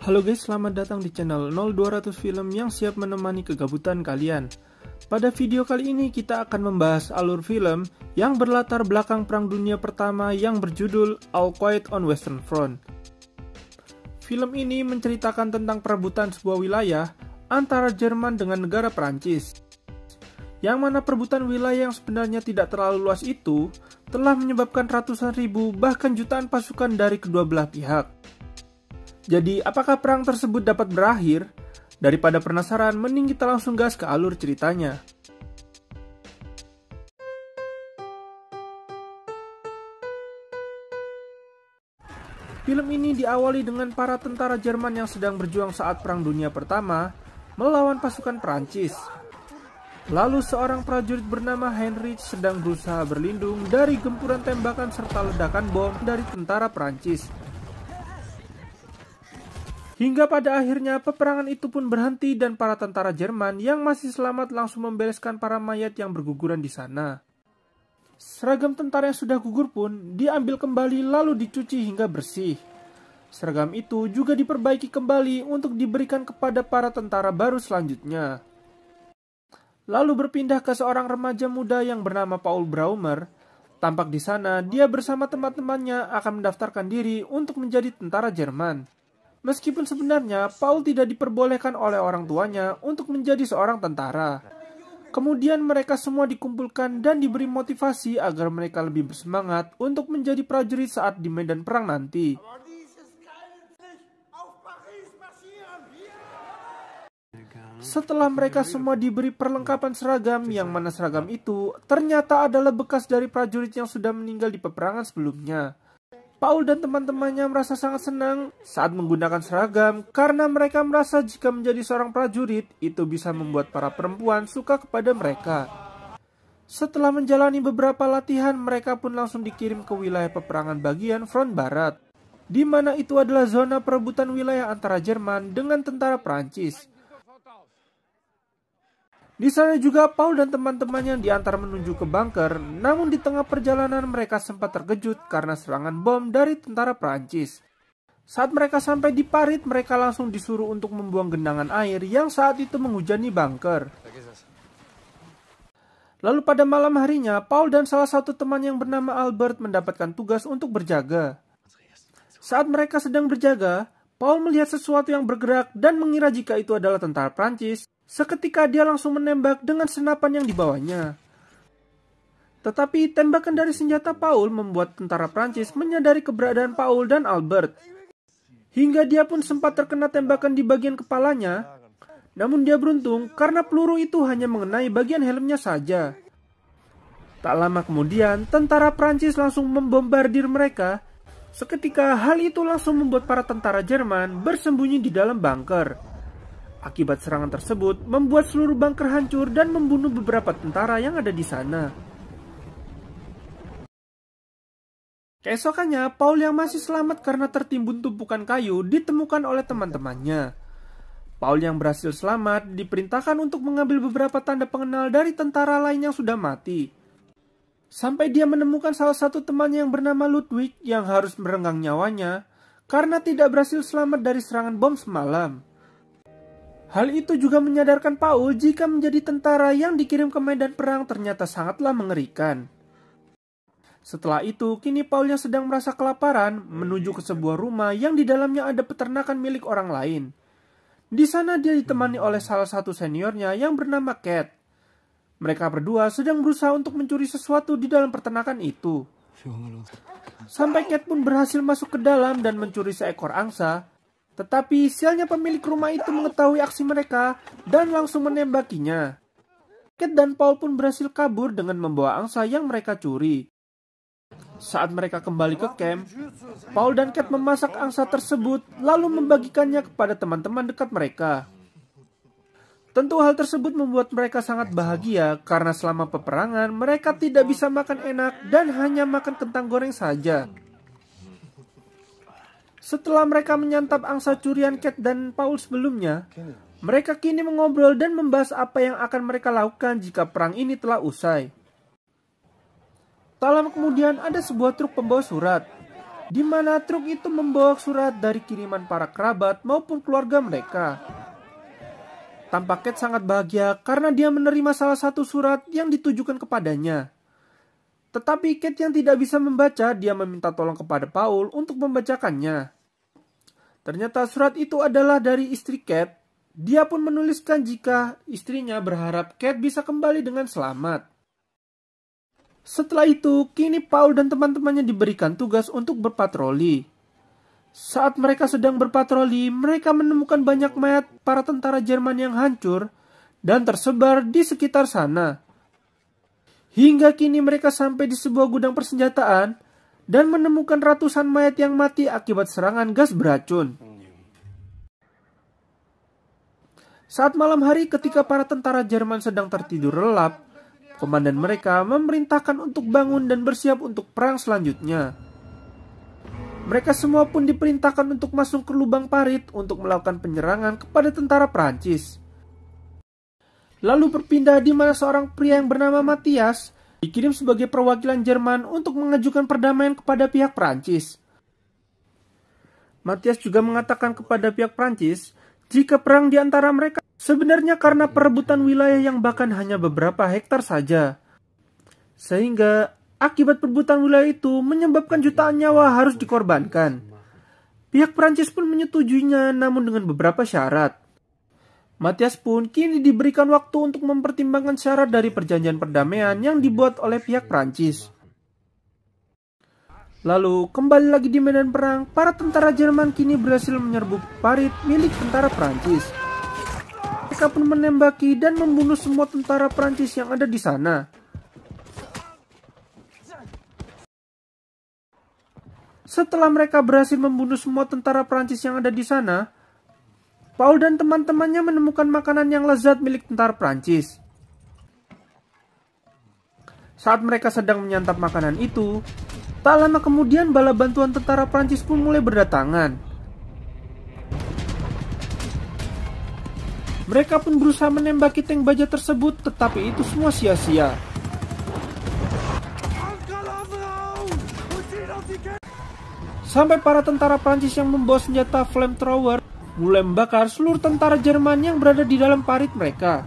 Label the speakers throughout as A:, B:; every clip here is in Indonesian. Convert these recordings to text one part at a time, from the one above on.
A: Halo guys, selamat datang di channel 0200 Film yang siap menemani kegabutan kalian. Pada video kali ini kita akan membahas alur film yang berlatar belakang Perang Dunia Pertama yang berjudul All Quiet on Western Front. Film ini menceritakan tentang perebutan sebuah wilayah antara Jerman dengan negara Perancis. Yang mana perebutan wilayah yang sebenarnya tidak terlalu luas itu telah menyebabkan ratusan ribu bahkan jutaan pasukan dari kedua belah pihak. Jadi, apakah perang tersebut dapat berakhir? Daripada penasaran, mending kita langsung gas ke alur ceritanya. Film ini diawali dengan para tentara Jerman yang sedang berjuang saat Perang Dunia Pertama melawan pasukan Perancis. Lalu seorang prajurit bernama Heinrich sedang berusaha berlindung dari gempuran tembakan serta ledakan bom dari tentara Perancis. Hingga pada akhirnya peperangan itu pun berhenti dan para tentara Jerman yang masih selamat langsung membereskan para mayat yang berguguran di sana. Seragam tentara yang sudah gugur pun diambil kembali lalu dicuci hingga bersih. Seragam itu juga diperbaiki kembali untuk diberikan kepada para tentara baru selanjutnya. Lalu berpindah ke seorang remaja muda yang bernama Paul Braumer. Tampak di sana dia bersama teman-temannya akan mendaftarkan diri untuk menjadi tentara Jerman. Meskipun sebenarnya Paul tidak diperbolehkan oleh orang tuanya untuk menjadi seorang tentara. Kemudian mereka semua dikumpulkan dan diberi motivasi agar mereka lebih bersemangat untuk menjadi prajurit saat di medan perang nanti. Setelah mereka semua diberi perlengkapan seragam, yang mana seragam itu ternyata adalah bekas dari prajurit yang sudah meninggal di peperangan sebelumnya. Paul dan teman-temannya merasa sangat senang saat menggunakan seragam karena mereka merasa jika menjadi seorang prajurit itu bisa membuat para perempuan suka kepada mereka. Setelah menjalani beberapa latihan, mereka pun langsung dikirim ke wilayah peperangan bagian front barat, di mana itu adalah zona perebutan wilayah antara Jerman dengan tentara Perancis. Di sana juga Paul dan teman-temannya diantar menuju ke bunker, namun di tengah perjalanan mereka sempat terkejut karena serangan bom dari tentara Perancis. Saat mereka sampai di parit, mereka langsung disuruh untuk membuang genangan air yang saat itu menghujani bunker. Lalu pada malam harinya, Paul dan salah satu teman yang bernama Albert mendapatkan tugas untuk berjaga. Saat mereka sedang berjaga, Paul melihat sesuatu yang bergerak dan mengira jika itu adalah tentara Perancis. Seketika dia langsung menembak dengan senapan yang dibawanya. Tetapi tembakan dari senjata Paul membuat tentara Prancis menyadari keberadaan Paul dan Albert. Hingga dia pun sempat terkena tembakan di bagian kepalanya. Namun dia beruntung karena peluru itu hanya mengenai bagian helmnya saja. Tak lama kemudian, tentara Prancis langsung membombardir mereka. Seketika hal itu langsung membuat para tentara Jerman bersembunyi di dalam bunker. Akibat serangan tersebut, membuat seluruh bunker hancur dan membunuh beberapa tentara yang ada di sana. Keesokannya, Paul yang masih selamat karena tertimbun tumpukan kayu ditemukan oleh teman-temannya. Paul yang berhasil selamat diperintahkan untuk mengambil beberapa tanda pengenal dari tentara lain yang sudah mati. Sampai dia menemukan salah satu temannya yang bernama Ludwig yang harus merenggang nyawanya karena tidak berhasil selamat dari serangan bom semalam. Hal itu juga menyadarkan Paul jika menjadi tentara yang dikirim ke medan perang ternyata sangatlah mengerikan. Setelah itu, kini Paul yang sedang merasa kelaparan menuju ke sebuah rumah yang di dalamnya ada peternakan milik orang lain. Di sana dia ditemani oleh salah satu seniornya yang bernama Cat. Mereka berdua sedang berusaha untuk mencuri sesuatu di dalam peternakan itu. Sampai Cat pun berhasil masuk ke dalam dan mencuri seekor angsa. Tetapi sialnya pemilik rumah itu mengetahui aksi mereka dan langsung menembakinya. Cat dan Paul pun berhasil kabur dengan membawa angsa yang mereka curi. Saat mereka kembali ke camp, Paul dan Cat memasak angsa tersebut lalu membagikannya kepada teman-teman dekat mereka. Tentu hal tersebut membuat mereka sangat bahagia karena selama peperangan mereka tidak bisa makan enak dan hanya makan kentang goreng saja. Setelah mereka menyantap angsa curian Cat dan Paul sebelumnya, mereka kini mengobrol dan membahas apa yang akan mereka lakukan jika perang ini telah usai. Tak lama kemudian ada sebuah truk pembawa surat. di mana truk itu membawa surat dari kiriman para kerabat maupun keluarga mereka. Tampak Kate sangat bahagia karena dia menerima salah satu surat yang ditujukan kepadanya. Tetapi Kate yang tidak bisa membaca, dia meminta tolong kepada Paul untuk membacakannya. Ternyata surat itu adalah dari istri Kate. Dia pun menuliskan jika istrinya berharap Kate bisa kembali dengan selamat. Setelah itu, kini Paul dan teman-temannya diberikan tugas untuk berpatroli. Saat mereka sedang berpatroli, mereka menemukan banyak mayat para tentara Jerman yang hancur dan tersebar di sekitar sana. Hingga kini mereka sampai di sebuah gudang persenjataan dan menemukan ratusan mayat yang mati akibat serangan gas beracun. Saat malam hari ketika para tentara Jerman sedang tertidur lelap, komandan mereka memerintahkan untuk bangun dan bersiap untuk perang selanjutnya. Mereka semua pun diperintahkan untuk masuk ke lubang parit untuk melakukan penyerangan kepada tentara Prancis. Lalu berpindah di mana seorang pria yang bernama Matthias dikirim sebagai perwakilan Jerman untuk mengajukan perdamaian kepada pihak Prancis. Matthias juga mengatakan kepada pihak Prancis jika perang di antara mereka sebenarnya karena perebutan wilayah yang bahkan hanya beberapa hektar saja. Sehingga akibat perebutan wilayah itu menyebabkan jutaan nyawa harus dikorbankan. Pihak Prancis pun menyetujuinya namun dengan beberapa syarat. Matthias pun kini diberikan waktu untuk mempertimbangkan syarat dari perjanjian perdamaian yang dibuat oleh pihak Prancis. Lalu kembali lagi di medan perang, para tentara Jerman kini berhasil menyerbu parit milik tentara Prancis. Mereka pun menembaki dan membunuh semua tentara Prancis yang ada di sana. Setelah mereka berhasil membunuh semua tentara Prancis yang ada di sana, Paul dan teman-temannya menemukan makanan yang lezat milik tentara Prancis. Saat mereka sedang menyantap makanan itu, tak lama kemudian bala bantuan tentara Prancis pun mulai berdatangan. Mereka pun berusaha menembaki tank baja tersebut, tetapi itu semua sia-sia. Sampai para tentara Prancis yang membawa senjata flamethrower mulai membakar seluruh tentara Jerman yang berada di dalam parit mereka.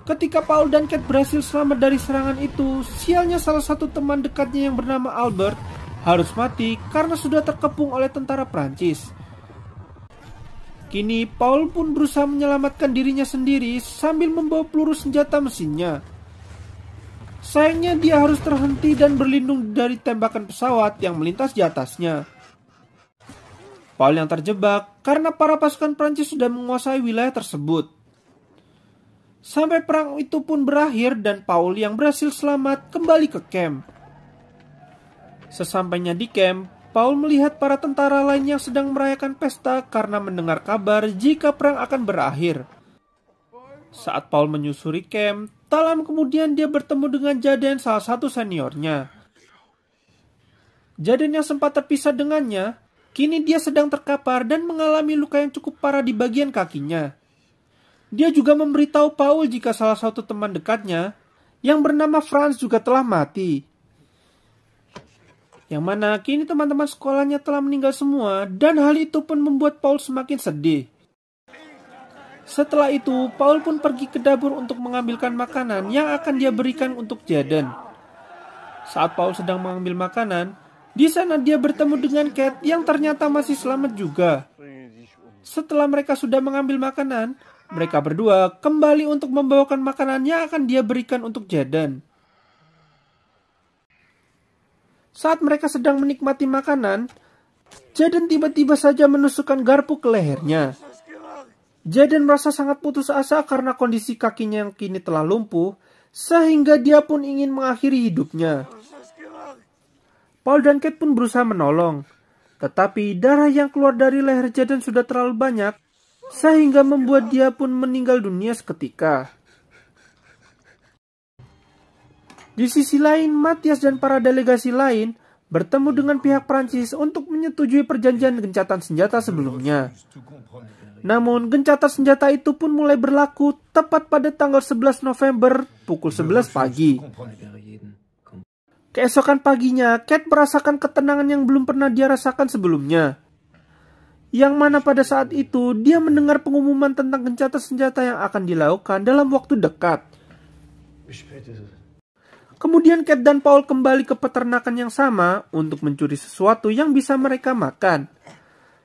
A: Ketika Paul dan Kate berhasil selamat dari serangan itu, sialnya salah satu teman dekatnya yang bernama Albert harus mati karena sudah terkepung oleh tentara Prancis. Kini Paul pun berusaha menyelamatkan dirinya sendiri sambil membawa peluru senjata mesinnya. Sayangnya dia harus terhenti dan berlindung dari tembakan pesawat yang melintas di atasnya. Paul yang terjebak karena para pasukan Prancis sudah menguasai wilayah tersebut. Sampai perang itu pun berakhir dan Paul yang berhasil selamat kembali ke camp. Sesampainya di camp, Paul melihat para tentara lain yang sedang merayakan pesta karena mendengar kabar jika perang akan berakhir. Saat Paul menyusuri camp, tak lama kemudian dia bertemu dengan Jaden, salah satu seniornya. Jaden yang sempat terpisah dengannya, kini dia sedang terkapar dan mengalami luka yang cukup parah di bagian kakinya. Dia juga memberitahu Paul jika salah satu teman dekatnya, yang bernama Franz juga telah mati. Yang mana kini teman-teman sekolahnya telah meninggal semua, dan hal itu pun membuat Paul semakin sedih. Setelah itu, Paul pun pergi ke dapur untuk mengambilkan makanan yang akan dia berikan untuk Jaden. Saat Paul sedang mengambil makanan, di sana dia bertemu dengan Kate yang ternyata masih selamat juga. Setelah mereka sudah mengambil makanan, mereka berdua kembali untuk membawakan makanan yang akan dia berikan untuk Jaden. Saat mereka sedang menikmati makanan, Jaden tiba-tiba saja menusukkan garpu ke lehernya. Jaden merasa sangat putus asa karena kondisi kakinya yang kini telah lumpuh, sehingga dia pun ingin mengakhiri hidupnya. Paul dan Kate pun berusaha menolong, tetapi darah yang keluar dari leher Jaden sudah terlalu banyak, sehingga membuat dia pun meninggal dunia seketika. Di sisi lain, Matthias dan para delegasi lain bertemu dengan pihak Prancis untuk menyetujui perjanjian gencatan senjata sebelumnya. Namun, gencatan senjata itu pun mulai berlaku tepat pada tanggal 11 November pukul 11 pagi. Keesokan paginya, Kate merasakan ketenangan yang belum pernah dia rasakan sebelumnya. Yang mana pada saat itu, dia mendengar pengumuman tentang gencatan senjata yang akan dilakukan dalam waktu dekat. Kemudian Kate dan Paul kembali ke peternakan yang sama untuk mencuri sesuatu yang bisa mereka makan.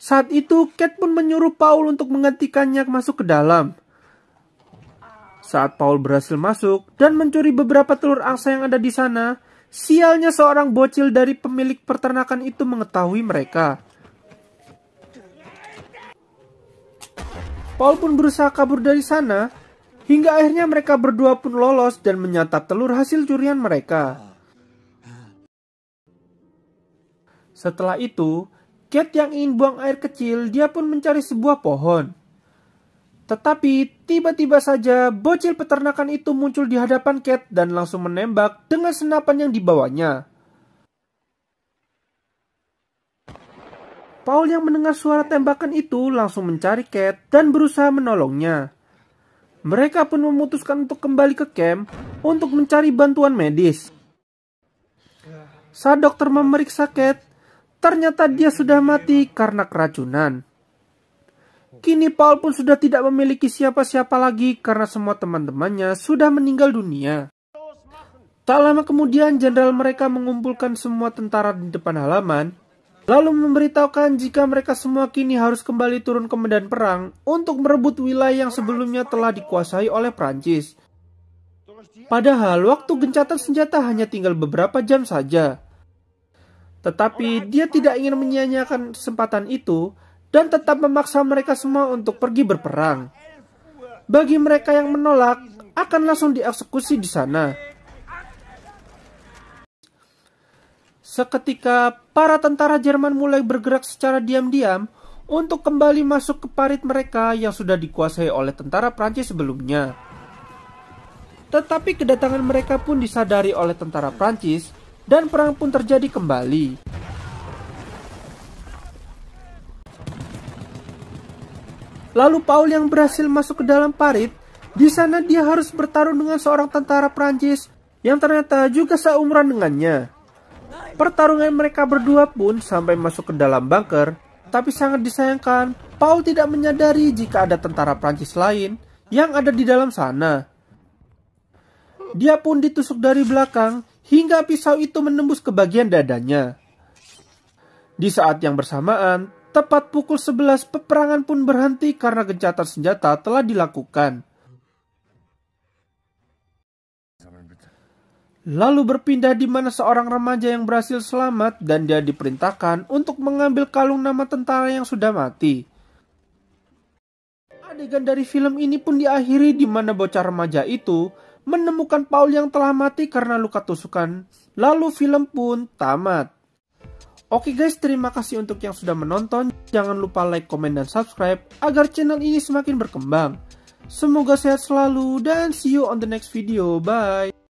A: Saat itu, Kate pun menyuruh Paul untuk menggantikannya masuk ke dalam. Saat Paul berhasil masuk dan mencuri beberapa telur angsa yang ada di sana, sialnya seorang bocil dari pemilik peternakan itu mengetahui mereka. Paul pun berusaha kabur dari sana, hingga akhirnya mereka berdua pun lolos dan menyantap telur hasil curian mereka. Setelah itu, Kate yang ingin buang air kecil, dia pun mencari sebuah pohon. Tetapi tiba-tiba saja bocil peternakan itu muncul di hadapan Kate dan langsung menembak dengan senapan yang dibawanya. Paul yang mendengar suara tembakan itu langsung mencari Kate dan berusaha menolongnya. Mereka pun memutuskan untuk kembali ke camp untuk mencari bantuan medis. Saat dokter memeriksa Kate, ternyata dia sudah mati karena keracunan. Kini Paul pun sudah tidak memiliki siapa-siapa lagi karena semua teman-temannya sudah meninggal dunia. Tak lama kemudian jenderal mereka mengumpulkan semua tentara di depan halaman, lalu memberitahukan jika mereka semua kini harus kembali turun ke medan perang untuk merebut wilayah yang sebelumnya telah dikuasai oleh Prancis. Padahal waktu gencatan senjata hanya tinggal beberapa jam saja. Tetapi dia tidak ingin menyia-nyiakan kesempatan itu dan tetap memaksa mereka semua untuk pergi berperang. Bagi mereka yang menolak, akan langsung dieksekusi di sana. Seketika, para tentara Jerman mulai bergerak secara diam-diam untuk kembali masuk ke parit mereka yang sudah dikuasai oleh tentara Prancis sebelumnya. Tetapi kedatangan mereka pun disadari oleh tentara Prancis dan perang pun terjadi kembali. Lalu Paul yang berhasil masuk ke dalam parit, di sana dia harus bertarung dengan seorang tentara Prancis yang ternyata juga seumuran dengannya. Pertarungan mereka berdua pun sampai masuk ke dalam bunker, tapi sangat disayangkan Paul tidak menyadari jika ada tentara Prancis lain yang ada di dalam sana. Dia pun ditusuk dari belakang hingga pisau itu menembus ke bagian dadanya. Di saat yang bersamaan, tepat pukul 11 peperangan pun berhenti karena gencatan senjata telah dilakukan. Lalu berpindah di mana seorang remaja yang berhasil selamat dan dia diperintahkan untuk mengambil kalung nama tentara yang sudah mati. Adegan dari film ini pun diakhiri di mana bocah remaja itu menemukan Paul yang telah mati karena luka tusukan. Lalu film pun tamat. Oke guys, terima kasih untuk yang sudah menonton. Jangan lupa like, komen, dan subscribe agar channel ini semakin berkembang. Semoga sehat selalu dan see you on the next video. Bye.